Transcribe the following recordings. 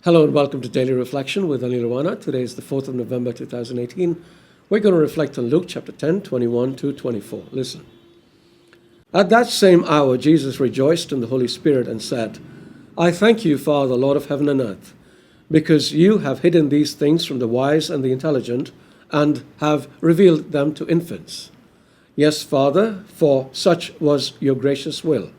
Hello and welcome to Daily Reflection with Aneel Aranha. Today is the 4th of November 2018. We're going to reflect on Luke chapter 10, 21 to 24. Listen. At that same hour, Jesus rejoiced in the Holy Spirit and said, I thank you, Father, Lord of heaven and earth, because you have hidden these things from the wise and the intelligent and have revealed them to infants. Yes, Father, for such was your gracious will.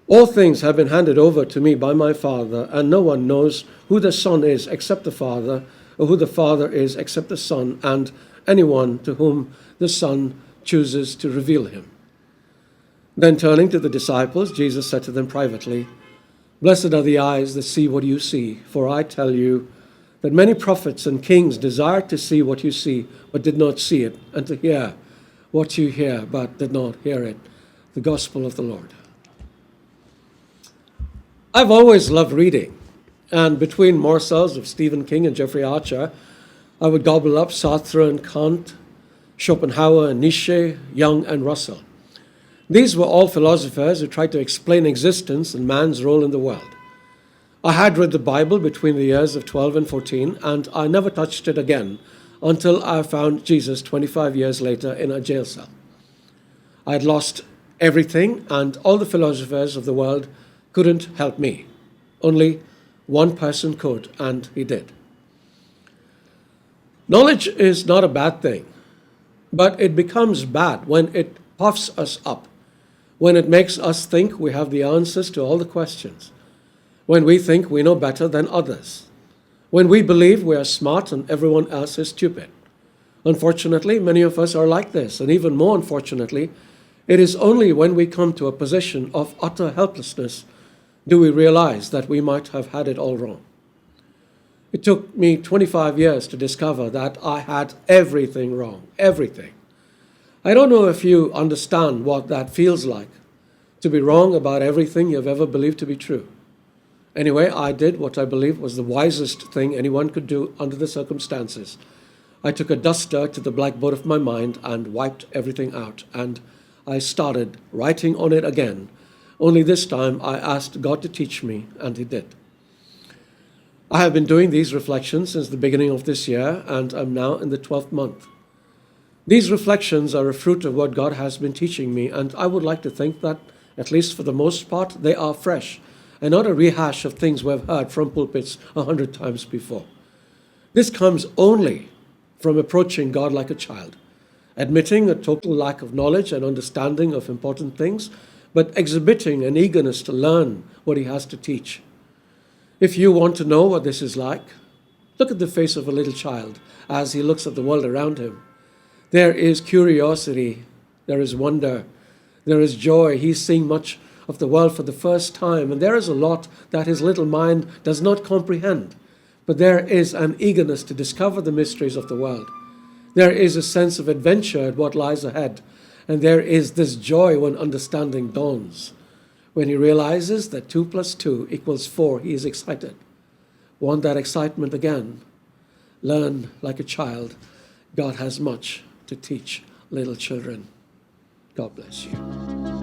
All things have been handed over to me by my Father, and no one knows who the Son is except the Father, or who the Father is except the Son, and anyone to whom the Son chooses to reveal him. Then turning to the disciples, Jesus said to them privately, Blessed are the eyes that see what you see, for I tell you that many prophets and kings desired to see what you see, but did not see it, and to hear what you hear, but did not hear it. The Gospel of the Lord. I've always loved reading, and between morsels of Stephen King and Jeffrey Archer, I would gobble up Sartre and Kant, Schopenhauer and Nietzsche, Jung and Russell. These were all philosophers who tried to explain existence and man's role in the world. I had read the Bible between the years of 12 and 14, and I never touched it again until I found Jesus 25 years later in a jail cell. I had lost everything, and all the philosophers of the world couldn't help me. Only one person could, and he did. Knowledge is not a bad thing, but it becomes bad when it puffs us up, when it makes us think we have the answers to all the questions, when we think we know better than others, when we believe we are smart and everyone else is stupid. Unfortunately, many of us are like this, and even more unfortunately, it is only when we come to a position of utter helplessness do we realize that we might have had it all wrong. It took me 25 years to discover that I had everything wrong, everything. I don't know if you understand what that feels like, to be wrong about everything you've ever believed to be true. Anyway, I did what I believe was the wisest thing anyone could do under the circumstances. I took a duster to the blackboard of my mind and wiped everything out, and I started writing on it again. Only this time I asked God to teach me, and he did. I have been doing these reflections since the beginning of this year, and I'm now in the 12th month. These reflections are a fruit of what God has been teaching me, and I would like to think that, at least for the most part, they are fresh, and not a rehash of things we've heard from pulpits 100 times before. This comes only from approaching God like a child, admitting a total lack of knowledge and understanding of important things, but exhibiting an eagerness to learn what he has to teach. If you want to know what this is like, look at the face of a little child as he looks at the world around him. There is curiosity, there is wonder, there is joy. He's seeing much of the world for the first time, and there is a lot that his little mind does not comprehend. But there is an eagerness to discover the mysteries of the world. There is a sense of adventure at what lies ahead. And there is this joy when understanding dawns. When he realizes that 2 plus 2 equals 4, he is excited. Want that excitement again? Learn like a child. God has much to teach little children. God bless you.